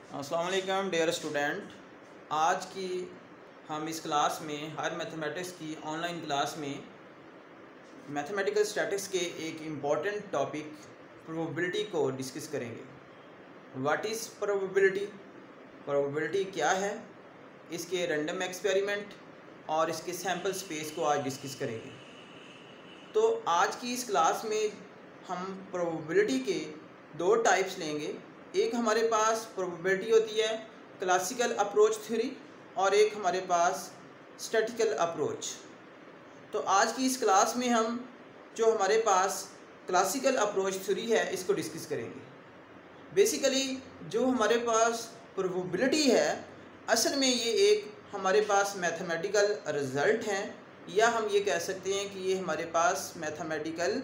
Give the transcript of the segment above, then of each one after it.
अस्सलाम वालेकुम dear student. आज की हम इस क्लास में हायर मैथमेटिक्स की ऑनलाइन क्लास में मैथमेटिकल स्टैटिस्टिक्स के एक इम्पॉर्टेंट टॉपिक प्रोबेबिलिटी को डिस्कस करेंगे। व्हाट इज़ प्रोबेबिलिटी, प्रोबेबिलिटी क्या है, इसके रैंडम एक्सपेरिमेंट और इसके सैम्पल स्पेस को आज डिस्कस करेंगे। तो आज की इस क्लास में हम प्रोबेबिलिटी के दो टाइप्स लेंगे। एक हमारे पास प्रोबेबिलिटी होती है क्लासिकल अप्रोच थ्योरी और एक हमारे पास स्टैटिस्टिकल अप्रोच। तो आज की इस क्लास में हम जो हमारे पास क्लासिकल अप्रोच थ्योरी है इसको डिस्कस करेंगे। बेसिकली जो हमारे पास प्रोबेबिलिटी है असल में ये एक हमारे पास मैथमेटिकल रिज़ल्ट हैं, या हम ये कह सकते हैं कि ये हमारे पास मैथमेटिकल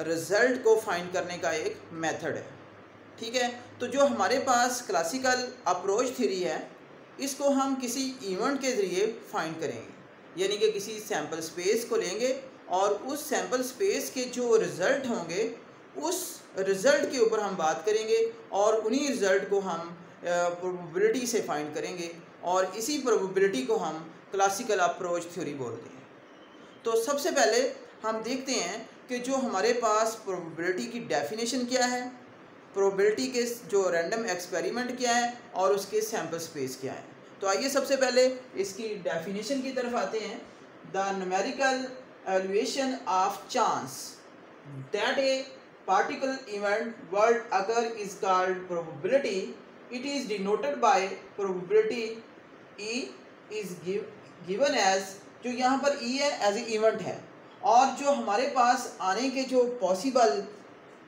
रिज़ल्ट को फाइंड करने का एक मेथड है। ठीक है, तो जो हमारे पास क्लासिकल अप्रोच थ्योरी है इसको हम किसी इवेंट के ज़रिए फाइंड करेंगे, यानी कि किसी सैम्पल स्पेस को लेंगे और उस सैम्पल स्पेस के जो रिज़ल्ट होंगे उस रिज़ल्ट के ऊपर हम बात करेंगे और उन्हीं रिज़ल्ट को हम प्रोबेबिलिटी से फाइंड करेंगे और इसी प्रोबेबिलिटी को हम क्लासिकल अप्रोच थ्योरी बोलते हैं। तो सबसे पहले हम देखते हैं कि जो हमारे पास प्रोबेबिलिटी की डेफिनेशन क्या है, प्रोबेबिलिटी के जो रैंडम एक्सपेरिमेंट क्या है और उसके सैम्पल स्पेस क्या है। तो आइए सबसे पहले इसकी डेफिनेशन की तरफ आते हैं। The numerical evaluation of chance that a particular event word occur is called probability. It is denoted by probability E is given as, जो यहाँ पर E है एज ए इवेंट है, और जो हमारे पास आने के जो पॉसिबल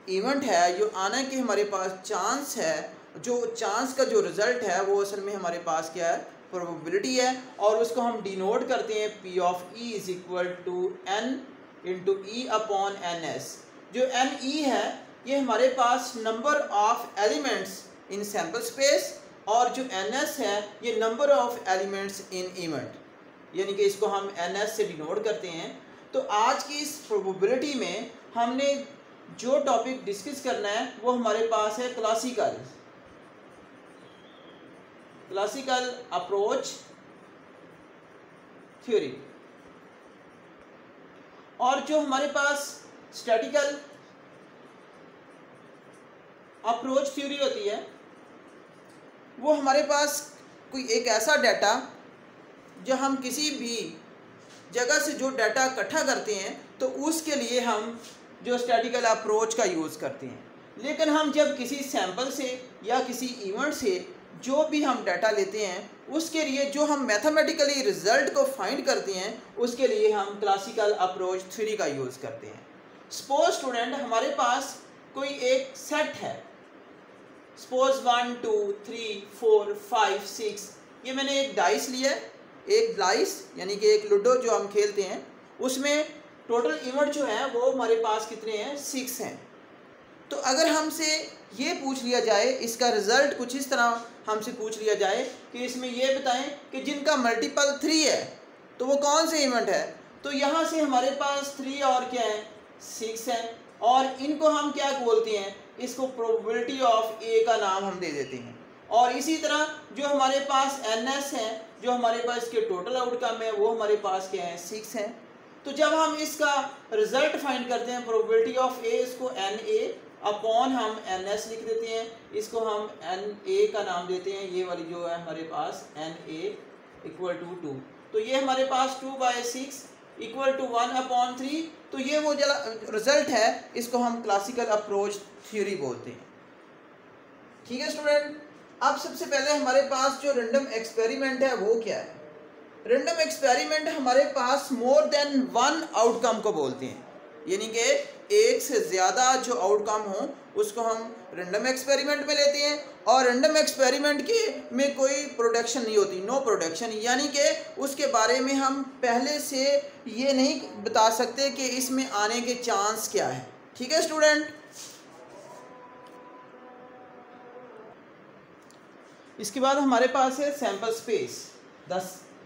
इवेंट है, जो आने के हमारे पास चांस है, जो चांस का जो रिज़ल्ट है वो असल में हमारे पास क्या है, प्रोबेबिलिटी है, और उसको हम डिनोट करते हैं P of E is equal to N into E upon NS। जो NE है ये हमारे पास number of elements in sample space, और जो NS है ये number of elements in event, यानी कि इसको हम NS से डिनोट करते हैं। तो आज की इस प्रोबेबिलिटी में हमने जो टॉपिक डिस्कस करना है वो हमारे पास है क्लासिकल अप्रोच थ्योरी, और जो हमारे पास स्टैटिस्टिकल अप्रोच थ्योरी होती है वो हमारे पास कोई एक ऐसा डाटा जो हम किसी भी जगह से जो डाटा इकट्ठा करते हैं तो उसके लिए हम जो स्टैटिस्टिकल अप्रोच का यूज़ करते हैं। लेकिन हम जब किसी सैंपल से या किसी इवेंट से जो भी हम डाटा लेते हैं उसके लिए जो हम मैथमेटिकली रिज़ल्ट को फाइंड करते हैं उसके लिए हम क्लासिकल अप्रोच थ्योरी का यूज़ करते हैं। सपोज स्टूडेंट हमारे पास कोई एक सेट है, सपोज 1 2 3 4 5 6, ये मैंने एक डाइस लिया है, एक डाइस यानी कि एक लूडो जो हम खेलते हैं उसमें टोटल इवेंट जो है वो हमारे पास कितने हैं, 6 हैं। तो अगर हमसे ये पूछ लिया जाए, इसका रिज़ल्ट कुछ इस तरह हमसे पूछ लिया जाए कि इसमें ये बताएं कि जिनका मल्टीपल 3 है तो वो कौन से इवेंट है, तो यहाँ से हमारे पास 3 और क्या है, 6 है, और इनको हम क्या बोलते हैं, इसको प्रोबेबिलिटी ऑफ ए का नाम हम दे देते हैं। और इसी तरह जो हमारे पास NS है, जो हमारे पास इसके टोटल आउटकम है वो हमारे पास क्या है, 6 है। तो जब हम इसका रिज़ल्ट फाइंड करते हैं प्रोबेबिलिटी ऑफ ए, इसको NA अपॉन हम NS लिख देते हैं, इसको हम NA का नाम देते हैं, ये वाली जो है हमारे पास NA इक्वल टू 2, तो ये हमारे पास 2/6 इक्वल टू 1/3, तो ये वो जला रिज़ल्ट है, इसको हम क्लासिकल अप्रोच थ्योरी बोलते हैं। ठीक है स्टूडेंट, अब सबसे पहले हमारे पास जो रैंडम एक्सपेरिमेंट है वो क्या है। रैंडम एक्सपेरिमेंट हमारे पास मोर देन वन आउटकम को बोलते हैं, यानी कि एक से ज़्यादा जो आउटकम हो उसको हम रैंडम एक्सपेरिमेंट में लेते हैं, और रैंडम एक्सपेरिमेंट के में कोई प्रोडक्शन नहीं होती, नो प्रोडक्शन, यानी कि उसके बारे में हम पहले से ये नहीं बता सकते कि इसमें आने के चांस क्या है। ठीक है स्टूडेंट, इसके बाद हमारे पास है sample space. The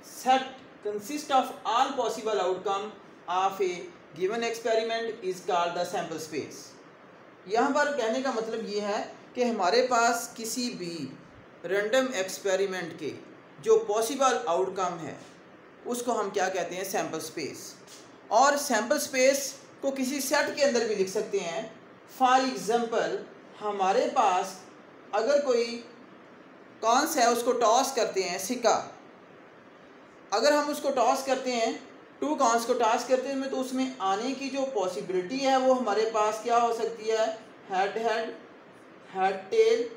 set consist of all possible outcome of A given experiment is called the sample space. यहाँ पर कहने का मतलब ये है कि हमारे पास किसी भी रैंडम एक्सपेरिमेंट के जो पॉसिबल आउटकम है उसको हम क्या कहते हैं, सैम्पल स्पेस। और सैम्पल स्पेस को किसी सेट के अंदर भी लिख सकते हैं। फॉर एग्जांपल हमारे पास अगर कोई कॉन्स है, उसको टॉस करते हैं, सिक्का, अगर हम उसको टॉस करते हैं, 2 कॉन्स को टॉस करते हैं तो उसमें आने की जो पॉसिबिलिटी है वो हमारे पास क्या हो सकती है, head head, head tail,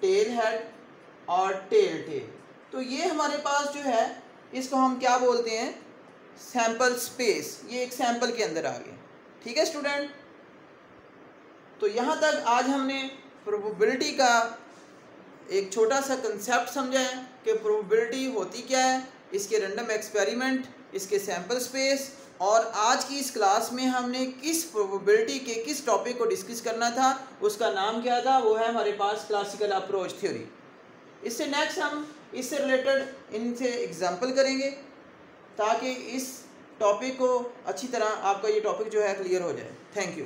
tail head और टेल टेल। तो ये हमारे पास जो है इसको हम क्या बोलते हैं, सैंपल स्पेस। ये एक सैंपल के अंदर आ गए। ठीक है स्टूडेंट, तो यहाँ तक आज हमने प्रोबेबिलिटी का एक छोटा सा कंसेप्ट समझा है कि प्रोबेबिलिटी होती क्या है, इसके रैंडम एक्सपेरिमेंट, इसके सैंपल स्पेस। और आज की इस क्लास में हमने किस प्रोबेबिलिटी के किस टॉपिक को डिस्कस करना था, उसका नाम क्या था, वो है हमारे पास क्लासिकल अप्रोच थ्योरी। इससे नेक्स्ट हम इससे रिलेटेड इनसे एग्जांपल करेंगे ताकि इस टॉपिक को अच्छी तरह आपका ये टॉपिक जो है क्लियर हो जाए। Thank you.